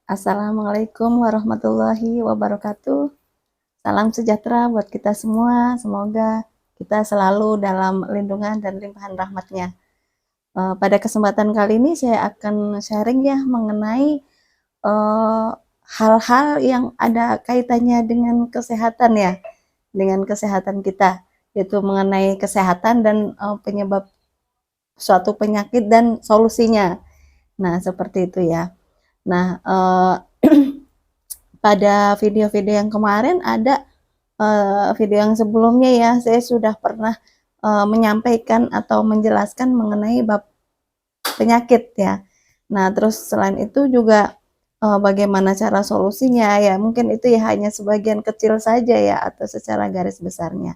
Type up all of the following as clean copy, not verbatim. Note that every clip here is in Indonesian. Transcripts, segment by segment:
Assalamualaikum warahmatullahi wabarakatuh. Salam sejahtera buat kita semua. Semoga kita selalu dalam lindungan dan limpahan rahmatnya. Pada kesempatan kali ini saya akan sharing ya mengenai eh, hal-hal yang ada kaitannya dengan kesehatan ya, dengan kesehatan kita, yaitu mengenai kesehatan dan penyebab suatu penyakit dan solusinya. Nah, seperti itu ya. Nah, pada video-video yang kemarin ada video yang sebelumnya ya, saya sudah pernah menyampaikan atau menjelaskan mengenai bab penyakit ya. Nah, terus selain itu juga bagaimana cara solusinya ya, mungkin itu ya hanya sebagian kecil saja ya atau secara garis besarnya.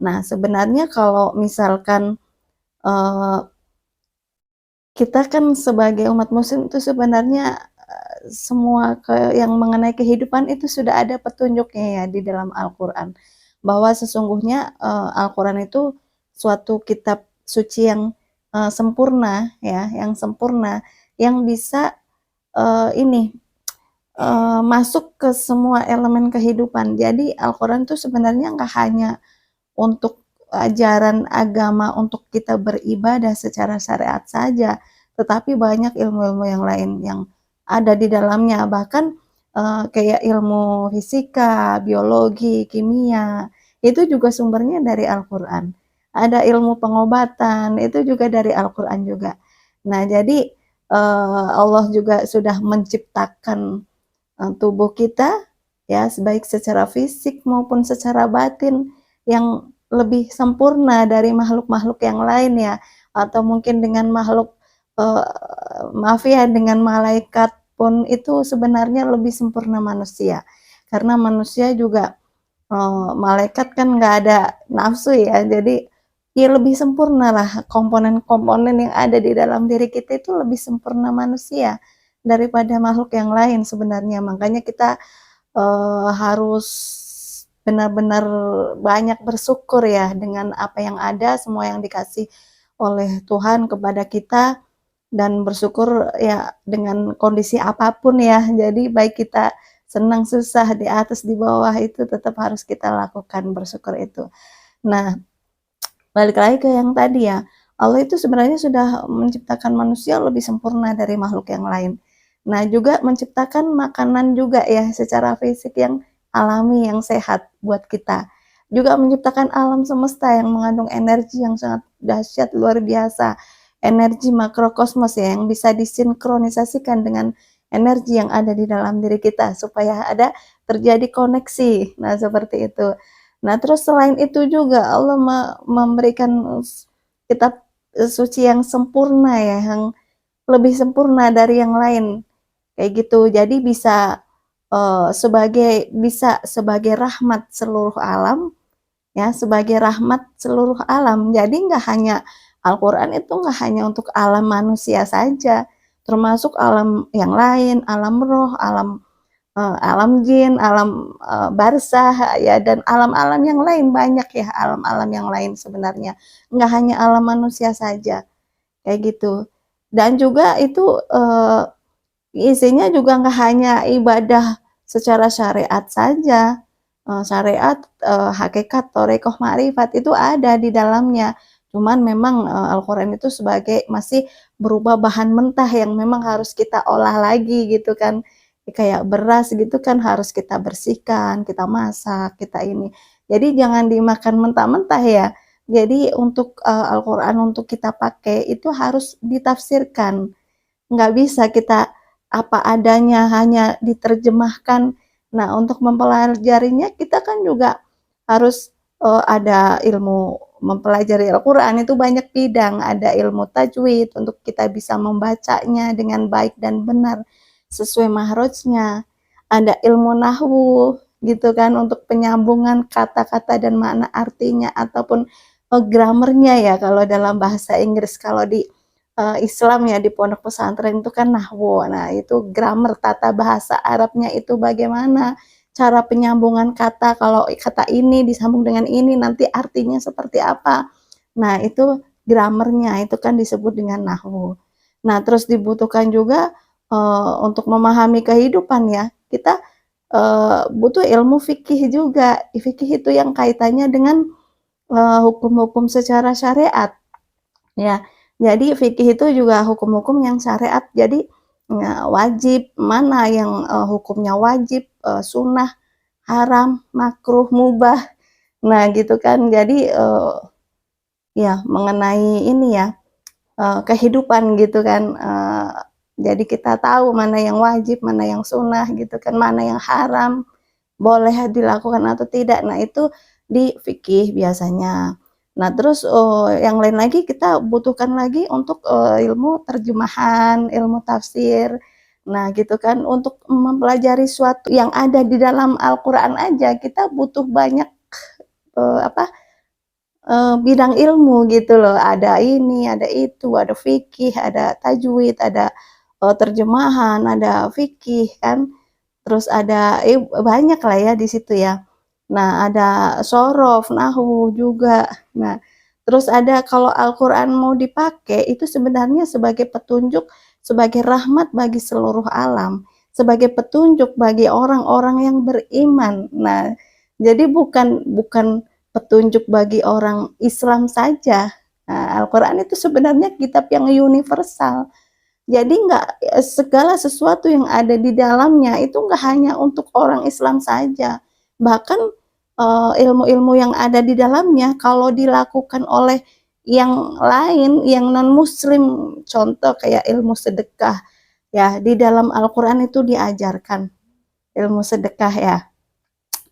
Nah, sebenarnya kalau misalkan eh, kita kan sebagai umat muslim itu sebenarnya semua yang mengenai kehidupan itu sudah ada petunjuknya ya di dalam Al-Qur'an. Bahwa sesungguhnya Al-Qur'an itu suatu kitab suci yang sempurna ya, yang sempurna yang bisa ini masuk ke semua elemen kehidupan. Jadi Al-Qur'an itu sebenarnya nggak hanya untuk ajaran agama untuk kita beribadah secara syariat saja, tetapi banyak ilmu-ilmu yang lain yang ada di dalamnya. Bahkan kayak ilmu fisika, biologi, kimia, itu juga sumbernya dari Al-Qur'an. Ada ilmu pengobatan, itu juga dari Al-Qur'an juga. Nah, jadi Allah juga sudah menciptakan tubuh kita ya, baik secara fisik maupun secara batin yang lebih sempurna dari makhluk-makhluk yang lain ya, atau mungkin dengan makhluk eee, maaf ya, dengan malaikat pun itu sebenarnya lebih sempurna manusia. Karena manusia juga malaikat kan nggak ada nafsu ya, jadi ya lebih sempurna lah komponen-komponen yang ada di dalam diri kita itu lebih sempurna manusia daripada makhluk yang lain sebenarnya. Makanya kita harus benar-benar banyak bersyukur ya dengan apa yang ada, semua yang dikasih oleh Tuhan kepada kita dan bersyukur ya dengan kondisi apapun ya. Jadi baik kita senang, susah, di atas, di bawah itu tetap harus kita lakukan bersyukur itu. Nah, balik lagi ke yang tadi ya, Allah itu sebenarnya sudah menciptakan manusia lebih sempurna dari makhluk yang lain. Nah, juga menciptakan makanan juga ya secara fisik yang alami, yang sehat buat kita. Juga menciptakan alam semesta yang mengandung energi yang sangat dahsyat, luar biasa. Energi makrokosmos ya, yang bisa disinkronisasikan dengan energi yang ada di dalam diri kita supaya ada terjadi koneksi. Nah, seperti itu. Nah, terus selain itu juga Allah memberikan kitab suci yang sempurna ya, yang lebih sempurna dari yang lain, kayak gitu. Jadi bisa sebagai rahmat seluruh alam ya, sebagai rahmat seluruh alam. Jadi nggak hanya Al-Qur'an itu nggak hanya untuk alam manusia saja, termasuk alam yang lain, alam roh, alam jin, alam barzah ya, dan alam-alam yang lain banyak ya, alam-alam yang lain sebenarnya. Nggak hanya alam manusia saja, kayak gitu. Dan juga itu isinya juga nggak hanya ibadah secara syariat saja. Syariat, hakikat, thorekoh, ma'rifat itu ada di dalamnya. Cuman memang Al-Quran itu sebagai masih berupa bahan mentah yang memang harus kita olah lagi gitu kan. Kayak beras gitu kan harus kita bersihkan, kita masak, kita ini. Jadi jangan dimakan mentah-mentah ya. Jadi untuk Al-Quran untuk kita pakai itu harus ditafsirkan. Nggak bisa kita apa adanya, hanya diterjemahkan. Nah, untuk mempelajarinya kita kan juga harus ada ilmu mempelajari Al-Quran itu banyak bidang, ada ilmu tajwid untuk kita bisa membacanya dengan baik dan benar sesuai mahrojnya, ada ilmu nahwu gitu kan untuk penyambungan kata-kata dan makna artinya ataupun gramernya ya kalau dalam bahasa Inggris. Kalau di Islam ya di pondok pesantren itu kan nahwu. Nah, itu grammar tata bahasa Arabnya itu bagaimana, cara penyambungan kata, kalau kata ini disambung dengan ini nanti artinya seperti apa. Nah, itu grammarnya itu kan disebut dengan nahwu. Nah, terus dibutuhkan juga untuk memahami kehidupan ya, kita butuh ilmu fikih juga. Fikih itu yang kaitannya dengan hukum-hukum secara syariat ya. Jadi fikih itu juga hukum-hukum yang syariat. Jadi wajib mana yang hukumnya wajib, sunnah, haram, makruh, mubah. Nah gitu kan. Jadi ya mengenai ini ya, kehidupan gitu kan. Jadi kita tahu mana yang wajib, mana yang sunnah gitu kan, mana yang haram, boleh dilakukan atau tidak. Nah, itu di fikih biasanya. Nah, terus yang lain lagi kita butuhkan lagi untuk ilmu terjemahan, ilmu tafsir. Nah, gitu kan untuk mempelajari suatu yang ada di dalam Al-Qur'an aja kita butuh banyak apa bidang ilmu gitu loh. Ada ini, ada itu, ada fikih, ada tajwid, ada terjemahan, ada fikih kan. Terus ada banyak lah ya di situ ya. Nah, ada sorof, nahu juga. Nah, terus ada kalau Al-Qur'an mau dipakai itu sebenarnya sebagai petunjuk, sebagai rahmat bagi seluruh alam, sebagai petunjuk bagi orang-orang yang beriman. Nah, jadi bukan bukan petunjuk bagi orang Islam saja. Nah, Al-Qur'an itu sebenarnya kitab yang universal. Jadi nggak segala sesuatu yang ada di dalamnya itu nggak hanya untuk orang Islam saja. Bahkan ilmu-ilmu yang ada di dalamnya kalau dilakukan oleh yang lain, yang non-muslim, contoh kayak ilmu sedekah ya, di dalam Al-Qur'an itu diajarkan ilmu sedekah ya.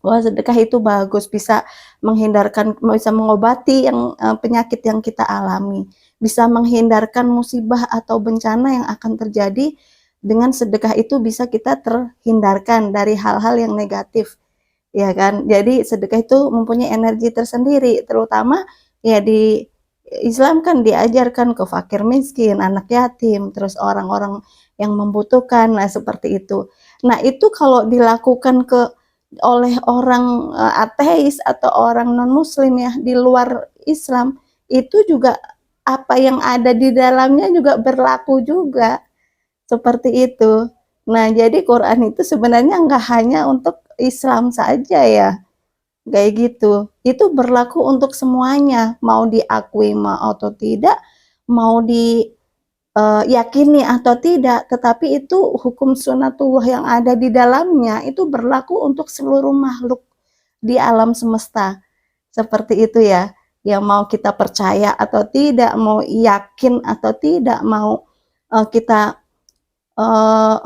Wah, sedekah itu bagus, bisa menghindarkan, bisa mengobati yang penyakit yang kita alami, bisa menghindarkan musibah atau bencana yang akan terjadi. Dengan sedekah itu bisa kita terhindarkan dari hal-hal yang negatif, ya kan. Jadi sedekah itu mempunyai energi tersendiri, terutama ya di Islam kan diajarkan ke fakir miskin, anak yatim, terus orang-orang yang membutuhkan, nah seperti itu. Nah itu kalau dilakukan oleh orang ateis atau orang non-muslim ya di luar Islam, itu juga apa yang ada di dalamnya juga berlaku juga, seperti itu. Nah, jadi Quran itu sebenarnya nggak hanya untuk Islam saja ya, kayak gitu. Itu berlaku untuk semuanya, mau diakui mau atau tidak, mau yakini atau tidak, tetapi itu hukum sunatullah yang ada di dalamnya itu berlaku untuk seluruh makhluk di alam semesta. Seperti itu ya. Yang mau kita percaya atau tidak, mau yakin atau tidak, mau kita uh,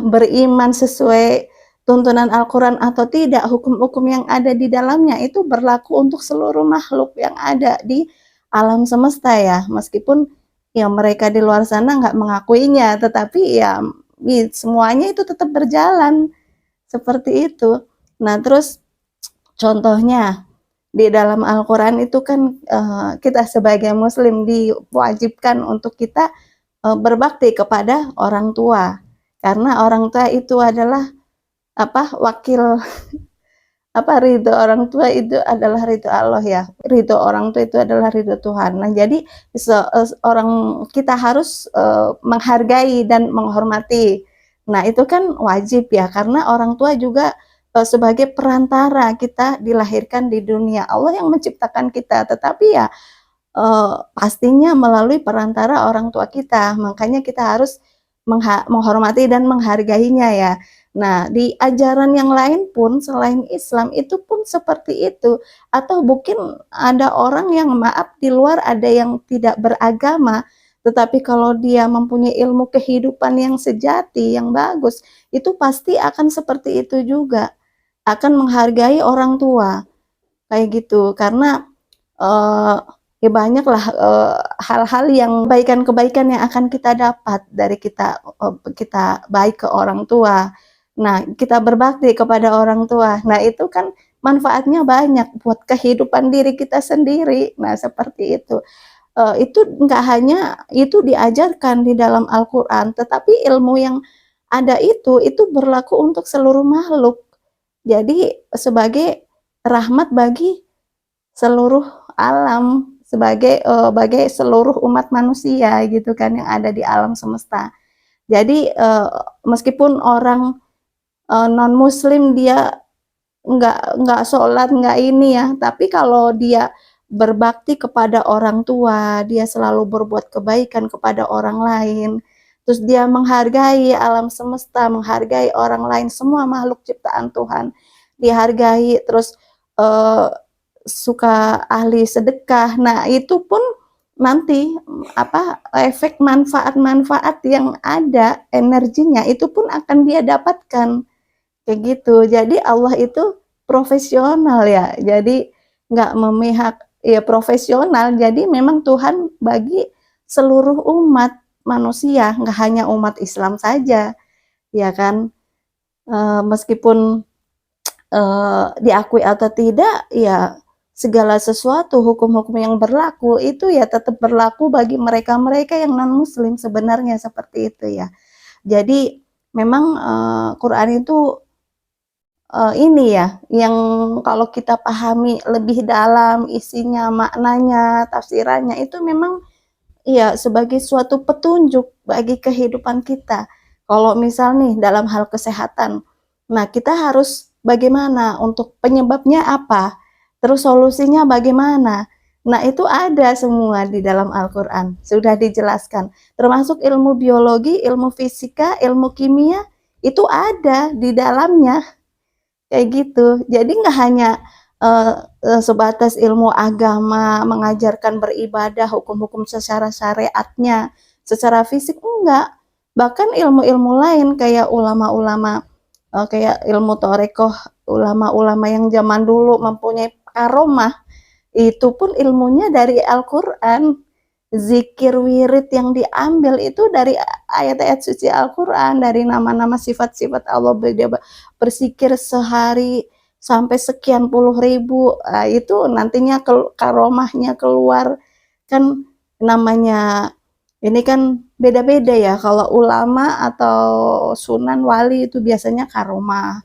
beriman sesuai tuntunan Al-Quran atau tidak, hukum-hukum yang ada di dalamnya itu berlaku untuk seluruh makhluk yang ada di alam semesta ya. Meskipun ya mereka di luar sana nggak mengakuinya, tetapi ya semuanya itu tetap berjalan seperti itu. Nah, terus contohnya di dalam Al-Quran itu kan kita sebagai muslim diwajibkan untuk kita berbakti kepada orang tua, karena orang tua itu adalah wakil ridho orang tua itu adalah ridho Allah ya, ridho orang tua itu adalah ridho Tuhan. Nah jadi orang kita harus menghargai dan menghormati. Nah itu kan wajib ya, karena orang tua juga sebagai perantara kita dilahirkan di dunia. Allah yang menciptakan kita, tetapi ya pastinya melalui perantara orang tua kita. Makanya kita harus menghormati dan menghargainya ya. Nah, di ajaran yang lain pun selain Islam itu pun seperti itu. Atau mungkin ada orang yang maaf di luar ada yang tidak beragama, tetapi kalau dia mempunyai ilmu kehidupan yang sejati, yang bagus, itu pasti akan seperti itu juga. Akan menghargai orang tua. Kayak gitu. Karena ya banyaklah hal-hal yang kebaikan-kebaikan yang akan kita dapat dari kita baik ke orang tua. Nah, kita berbakti kepada orang tua. Nah, itu kan manfaatnya banyak buat kehidupan diri kita sendiri. Nah, seperti itu. Itu nggak hanya itu diajarkan di dalam Al-Quran, tetapi ilmu yang ada itu berlaku untuk seluruh makhluk. Jadi sebagai rahmat bagi seluruh alam, sebagai seluruh umat manusia gitu kan yang ada di alam semesta. Jadi meskipun orang non muslim dia nggak sholat, nggak ini ya, tapi kalau dia berbakti kepada orang tua, dia selalu berbuat kebaikan kepada orang lain, terus dia menghargai alam semesta, menghargai orang lain, semua makhluk ciptaan Tuhan dihargai, terus suka ahli sedekah. Nah, itu pun nanti efek manfaat-manfaat yang ada, energinya itu pun akan dia dapatkan. Kayak gitu. Jadi Allah itu profesional ya. Jadi nggak memihak, ya profesional. Jadi memang Tuhan bagi seluruh umat manusia, nggak hanya umat Islam saja, ya kan. Meskipun diakui atau tidak, ya segala sesuatu hukum-hukum yang berlaku itu ya tetap berlaku bagi mereka-mereka yang non-muslim sebenarnya, seperti itu ya. Jadi memang Quran itu ini ya, yang kalau kita pahami lebih dalam isinya, maknanya, tafsirannya, itu memang ya sebagai suatu petunjuk bagi kehidupan kita. Kalau misal nih dalam hal kesehatan, nah kita harus bagaimana, untuk penyebabnya apa, terus solusinya bagaimana. Nah itu ada semua di dalam Al-Quran, sudah dijelaskan. Termasuk ilmu biologi, ilmu fisika, ilmu kimia, itu ada di dalamnya. Kayak gitu. Jadi nggak hanya sebatas ilmu agama, mengajarkan beribadah, hukum-hukum secara syariatnya, secara fisik, enggak. Bahkan ilmu-ilmu lain kayak ulama-ulama, kayak ilmu torekoh, ulama-ulama yang zaman dulu mempunyai karomah, itu pun ilmunya dari Al-Quran. Zikir wirid yang diambil itu dari ayat-ayat suci Al-Quran, dari nama-nama sifat-sifat Allah. Dia berzikir sehari sampai sekian puluh ribu, itu nantinya karomahnya keluar. Kan namanya ini kan beda-beda ya, kalau ulama atau sunan wali itu biasanya karomah,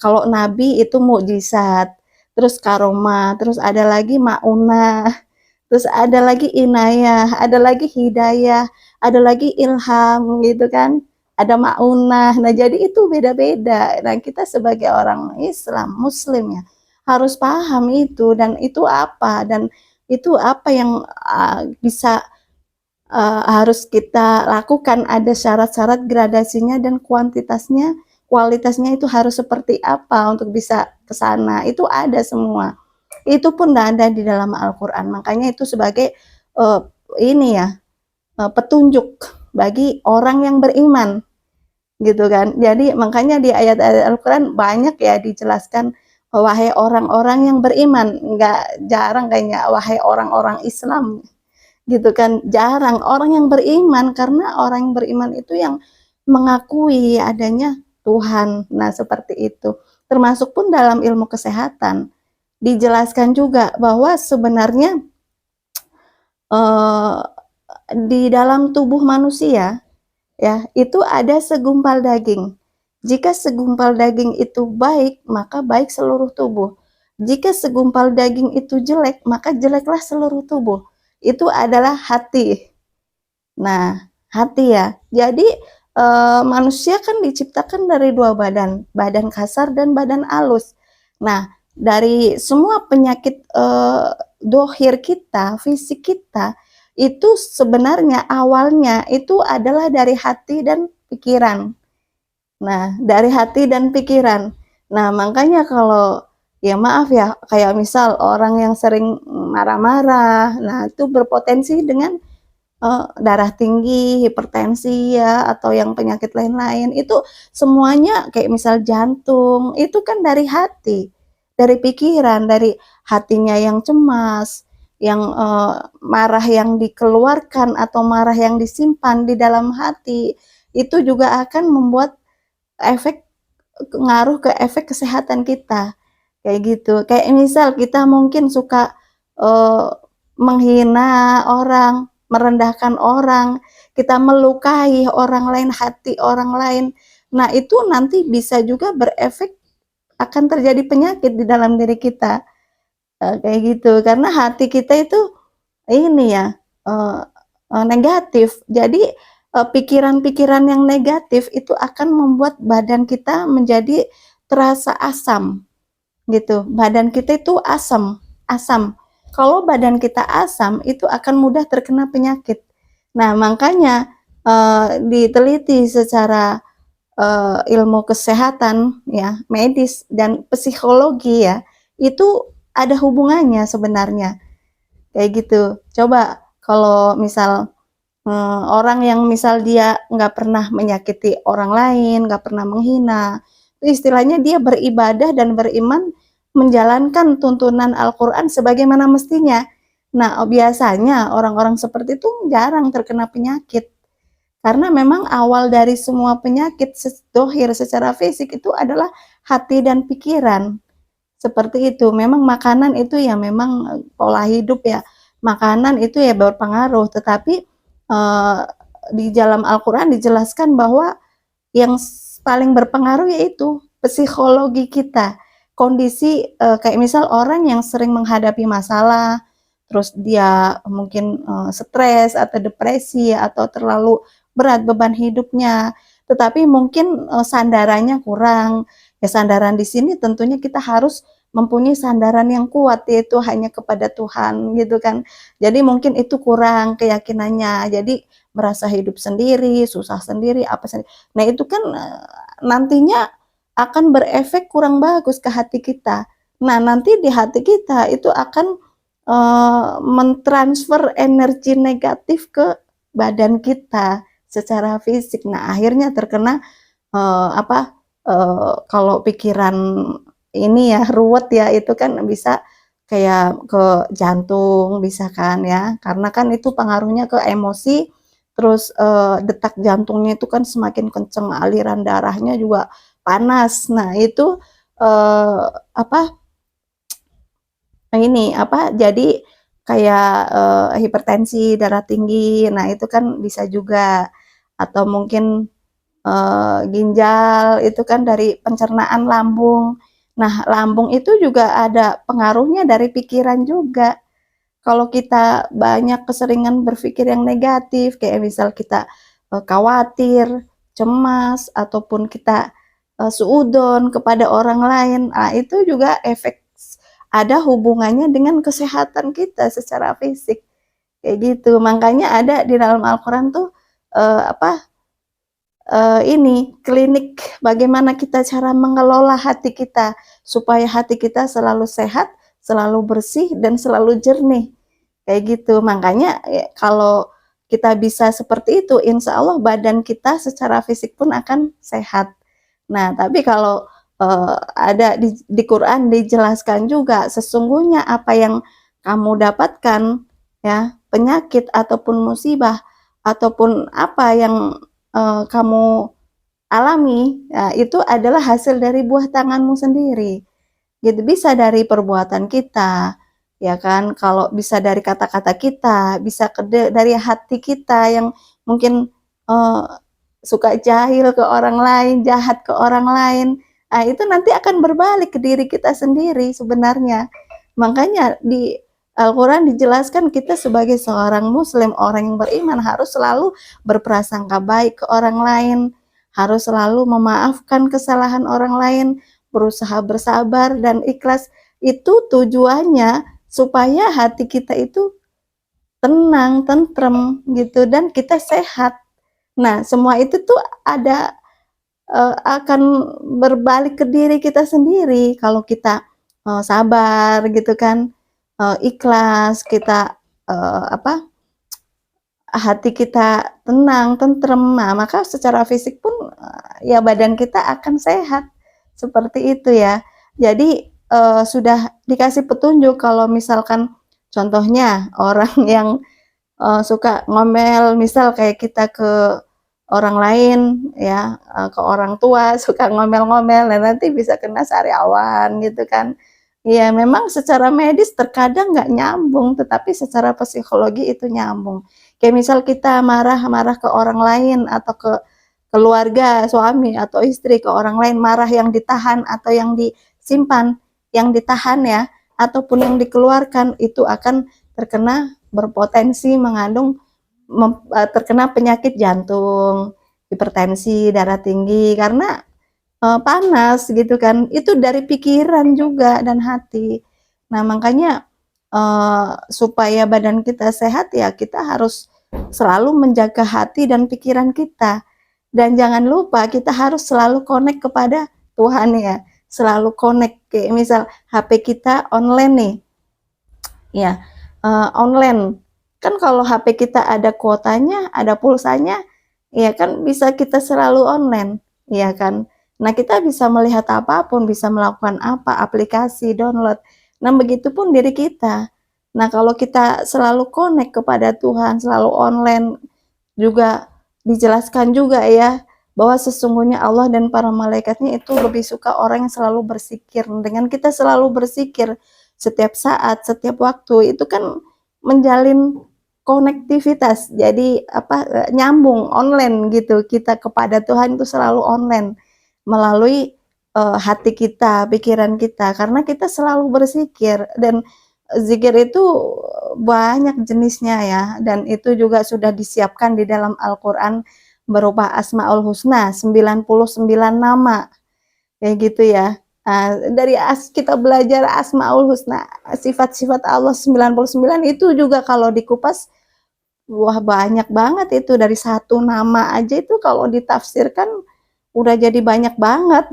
kalau nabi itu mukjizat, terus karomah, terus ada lagi maunah, terus ada lagi inayah, ada lagi hidayah, ada lagi ilham gitu kan, ada maunah. Nah jadi itu beda-beda. Nah kita sebagai orang Islam, Muslim ya, harus paham itu, dan itu apa yang bisa harus kita lakukan. Ada syarat-syarat, gradasinya, dan kuantitasnya, kualitasnya itu harus seperti apa untuk bisa ke sana. Itu ada semua. Itu pun tidak ada di dalam Al-Quran. Makanya itu sebagai ini ya, petunjuk bagi orang yang beriman, gitu kan. Jadi makanya di ayat-ayat Al-Quran banyak ya dijelaskan, wahai orang-orang yang beriman. Nggak jarang kayaknya wahai orang-orang Islam, gitu kan. Jarang orang yang beriman, karena orang yang beriman itu yang mengakui adanya Tuhan. Nah seperti itu. Termasuk pun dalam ilmu kesehatan dijelaskan juga bahwa sebenarnya di dalam tubuh manusia ya itu ada segumpal daging. Jika segumpal daging itu baik, maka baik seluruh tubuh. Jika segumpal daging itu jelek, maka jeleklah seluruh tubuh. Itu adalah hati. Nah, hati ya. Jadi manusia kan diciptakan dari dua badan, badan kasar dan badan halus. Nah, dari semua penyakit dohir kita, fisik kita, itu sebenarnya awalnya itu adalah dari hati dan pikiran. Nah, dari hati dan pikiran. Nah, makanya kalau ya maaf ya, kayak misal orang yang sering marah-marah, nah itu berpotensi dengan darah tinggi, hipertensi ya, atau yang penyakit lain-lain. Itu semuanya kayak misal jantung, itu kan dari hati, dari pikiran, dari hatinya yang cemas, yang marah yang dikeluarkan atau marah yang disimpan di dalam hati, itu juga akan membuat efek, ngaruh ke efek kesehatan kita. Kayak gitu. Kayak misal kita mungkin suka menghina orang, merendahkan orang, kita melukai orang lain, hati orang lain. Nah, itu nanti bisa juga berefek, akan terjadi penyakit di dalam diri kita. Kayak gitu. Karena hati kita itu ini ya, negatif. Jadi pikiran-pikiran yang negatif itu akan membuat badan kita menjadi terasa asam gitu. Badan kita itu asam, asam. Kalau badan kita asam itu akan mudah terkena penyakit. Nah, makanya diteliti secara ilmu kesehatan ya, medis dan psikologi ya, itu ada hubungannya sebenarnya. Kayak gitu. Coba kalau misal orang yang misal dia nggak pernah menyakiti orang lain, nggak pernah menghina, itu istilahnya dia beribadah dan beriman menjalankan tuntunan Al-Quran sebagaimana mestinya. Nah, biasanya orang-orang seperti itu jarang terkena penyakit. Karena memang awal dari semua penyakit dohir secara fisik itu adalah hati dan pikiran. Seperti itu. Memang makanan itu ya memang pola hidup ya. Makanan itu ya berpengaruh. Tetapi di dalam Al-Quran dijelaskan bahwa yang paling berpengaruh yaitu psikologi kita. Kondisi kayak misal orang yang sering menghadapi masalah, terus dia mungkin stres atau depresi atau terlalu berat beban hidupnya, tetapi mungkin sandarannya kurang. Ya sandaran di sini tentunya kita harus mempunyai sandaran yang kuat yaitu hanya kepada Tuhan gitu kan. Jadi mungkin itu kurang keyakinannya. Jadi merasa hidup sendiri, susah sendiri, apa sendiri. Nah, itu kan nantinya akan berefek kurang bagus ke hati kita. Nah, nanti di hati kita itu akan mentransfer energi negatif ke badan kita secara fisik. Nah, akhirnya terkena kalau pikiran ini ya ruwet ya, itu kan bisa kayak ke jantung bisa kan ya, karena kan itu pengaruhnya ke emosi, terus detak jantungnya itu kan semakin kenceng, aliran darahnya juga panas. Nah itu apa ini apa jadi kayak hipertensi, darah tinggi. Nah itu kan bisa juga, atau mungkin ginjal itu kan dari pencernaan lambung. Nah, lambung itu juga ada pengaruhnya dari pikiran juga. Kalau kita banyak keseringan berpikir yang negatif, kayak misal kita khawatir, cemas, ataupun kita suudon kepada orang lain, nah, itu juga efek ada hubungannya dengan kesehatan kita secara fisik. Kayak gitu. Makanya ada di dalam Al-Quran tuh ini klinik bagaimana kita cara mengelola hati kita supaya hati kita selalu sehat, selalu bersih dan selalu jernih. Kayak gitu. Makanya ya, kalau kita bisa seperti itu, insya Allah badan kita secara fisik pun akan sehat. Nah, tapi kalau ada di Quran dijelaskan juga sesungguhnya apa yang kamu dapatkan ya, penyakit ataupun musibah ataupun apa yang kamu alami, ya, itu adalah hasil dari buah tanganmu sendiri. Gitu, bisa dari perbuatan kita, ya kan? Kalau bisa dari kata-kata kita, bisa dari hati kita yang mungkin suka jahil ke orang lain, jahat ke orang lain. Nah, itu nanti akan berbalik ke diri kita sendiri sebenarnya. Makanya di Al-Quran dijelaskan kita sebagai seorang muslim, orang yang beriman harus selalu berprasangka baik ke orang lain, harus selalu memaafkan kesalahan orang lain, berusaha bersabar dan ikhlas. Itu tujuannya supaya hati kita itu tenang, tentrem gitu dan kita sehat. Nah, semua itu tuh ada akan berbalik ke diri kita sendiri kalau kita sabar gitu kan, ikhlas, kita hati kita tenang, tentrem, nah maka secara fisik pun ya badan kita akan sehat, seperti itu ya. Jadi sudah dikasih petunjuk kalau misalkan contohnya orang yang suka ngomel, misal kayak kita ke orang lain ya, ke orang tua suka ngomel-ngomel, nah nanti bisa kena sariawan gitu kan. Ya memang secara medis terkadang nggak nyambung, tetapi secara psikologi itu nyambung. Kayak misal kita marah-marah ke orang lain atau ke keluarga, suami atau istri, ke orang lain, marah yang ditahan atau yang disimpan, yang ditahan ya, ataupun yang dikeluarkan, itu akan terkena berpotensi mengandung terkena penyakit jantung, hipertensi, darah tinggi, karena panas gitu kan, itu dari pikiran juga dan hati. Nah, makanya supaya badan kita sehat ya kita harus selalu menjaga hati dan pikiran kita. Dan jangan lupa kita harus selalu connect kepada Tuhan ya. Selalu connect, kayak misal HP kita online nih. Ya, online. Kan kalau HP kita ada kuotanya, ada pulsanya, ya kan bisa kita selalu online, ya kan. Nah, kita bisa melihat apapun, bisa melakukan apa, aplikasi, download. Nah, begitupun diri kita. Nah, kalau kita selalu connect kepada Tuhan, selalu online, juga dijelaskan juga ya, bahwa sesungguhnya Allah dan para malaikatnya itu lebih suka orang yang selalu bersikir. Dengan kita selalu bersikir setiap saat, setiap waktu, itu kan menjalin konektivitas. Jadi nyambung online gitu. Kita kepada Tuhan itu selalu online melalui hati kita, pikiran kita, karena kita selalu bersikir. Dan zikir itu banyak jenisnya ya, dan itu juga sudah disiapkan di dalam Al-Quran berupa Asmaul Husna, 99 nama, kayak gitu ya. Dari kita belajar Asmaul Husna, sifat-sifat Allah 99 itu juga kalau dikupas, wah banyak banget itu. Dari satu nama aja itu kalau ditafsirkan udah jadi banyak banget.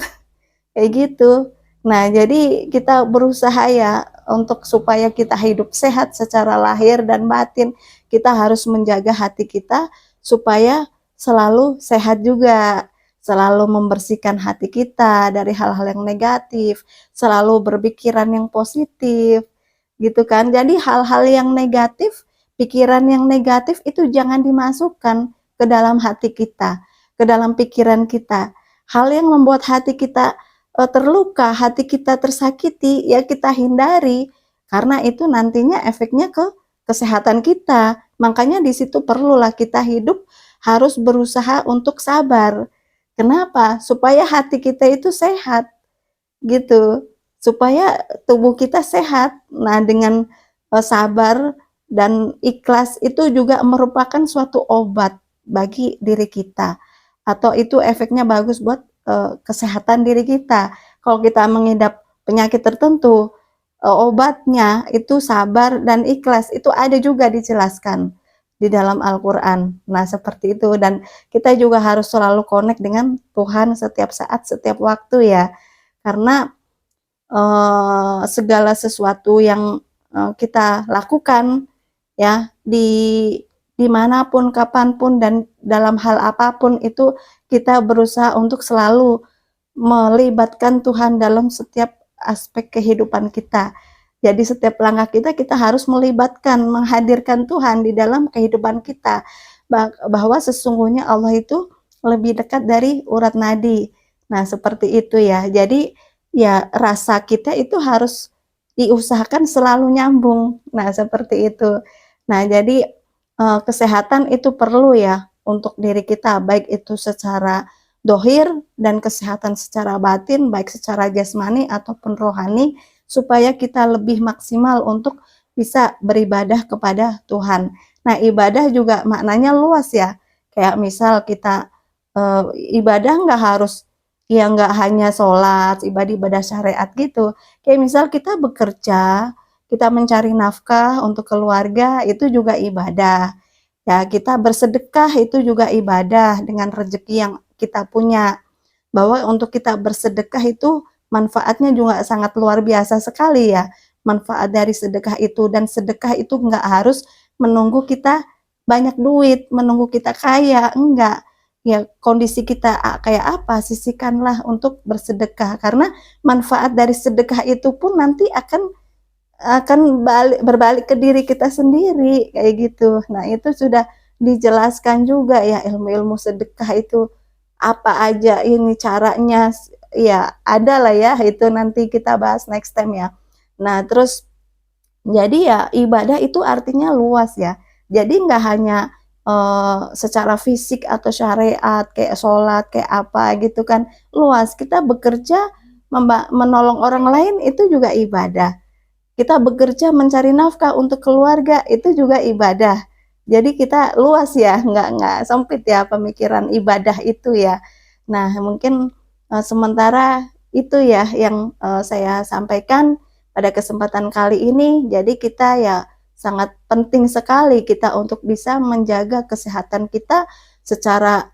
Kayak gitu. Nah, jadi kita berusaha ya untuk supaya kita hidup sehat secara lahir dan batin. Kita harus menjaga hati kita supaya selalu sehat juga. Selalu membersihkan hati kita dari hal-hal yang negatif, selalu berpikiran yang positif, gitu kan. Jadi hal-hal yang negatif, pikiran yang negatif itu jangan dimasukkan ke dalam hati kita, ke dalam pikiran kita. Hal yang membuat hati kita terluka, hati kita tersakiti, ya kita hindari, karena itu nantinya efeknya ke kesehatan kita. Makanya di situ perlulah kita hidup harus berusaha untuk sabar. Kenapa? Supaya hati kita itu sehat, gitu. Supaya tubuh kita sehat. Nah, dengan sabar dan ikhlas itu juga merupakan suatu obat bagi diri kita. Atau itu efeknya bagus buat kesehatan diri kita. Kalau kita mengidap penyakit tertentu, obatnya itu sabar dan ikhlas. Itu ada juga dijelaskan di dalam Al-Quran. Nah, seperti itu. Dan kita juga harus selalu connect dengan Tuhan setiap saat, setiap waktu ya. Karena segala sesuatu yang kita lakukan ya, dimanapun, kapanpun, dan dalam hal apapun itu kita berusaha untuk selalu melibatkan Tuhan dalam setiap aspek kehidupan kita. Jadi setiap langkah kita harus melibatkan, menghadirkan Tuhan di dalam kehidupan kita. Bahwa sesungguhnya Allah itu lebih dekat dari urat nadi. Nah, seperti itu ya. Jadi ya rasa kita itu harus diusahakan selalu nyambung. Nah, seperti itu. Nah, jadi kesehatan itu perlu ya untuk diri kita, baik itu secara dohir dan kesehatan secara batin, baik secara jasmani ataupun rohani, supaya kita lebih maksimal untuk bisa beribadah kepada Tuhan. Nah, ibadah juga maknanya luas ya. Kayak misal kita ibadah nggak harus, ya nggak hanya sholat, ibadah syariat gitu. Kayak misal kita bekerja, kita mencari nafkah untuk keluarga, itu juga ibadah. Ya, kita bersedekah itu juga ibadah dengan rezeki yang kita punya. Bahwa untuk kita bersedekah itu manfaatnya juga sangat luar biasa sekali ya. Manfaat dari sedekah itu, dan sedekah itu nggak harus menunggu kita banyak duit, menunggu kita kaya, enggak. Ya, kondisi kita kayak apa, sisihkanlah untuk bersedekah, karena manfaat dari sedekah itu pun nanti akan berbalik ke diri kita sendiri, kayak gitu. Nah, itu sudah dijelaskan juga ya, ilmu-ilmu sedekah itu apa aja ini caranya, ya ada lah ya, itu nanti kita bahas next time ya. Nah, terus jadi ya ibadah itu artinya luas ya. Jadi nggak hanya secara fisik atau syariat kayak sholat, kayak apa gitu kan, luas. Kita bekerja menolong orang lain itu juga ibadah. Kita bekerja mencari nafkah untuk keluarga itu juga ibadah. Jadi kita luas ya, nggak sempit ya pemikiran ibadah itu ya. Nah, mungkin sementara itu ya yang saya sampaikan pada kesempatan kali ini. Jadi kita ya sangat penting sekali kita untuk bisa menjaga kesehatan kita secara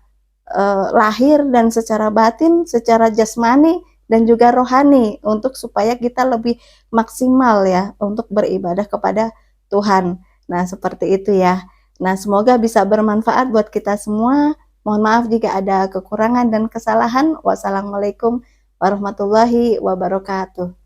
lahir dan secara batin, secara jasmani dan juga rohani untuk supaya kita lebih maksimal ya untuk beribadah kepada Tuhan. Nah, seperti itu ya. Nah, semoga bisa bermanfaat buat kita semua. Mohon maaf jika ada kekurangan dan kesalahan. Wassalamualaikum warahmatullahi wabarakatuh.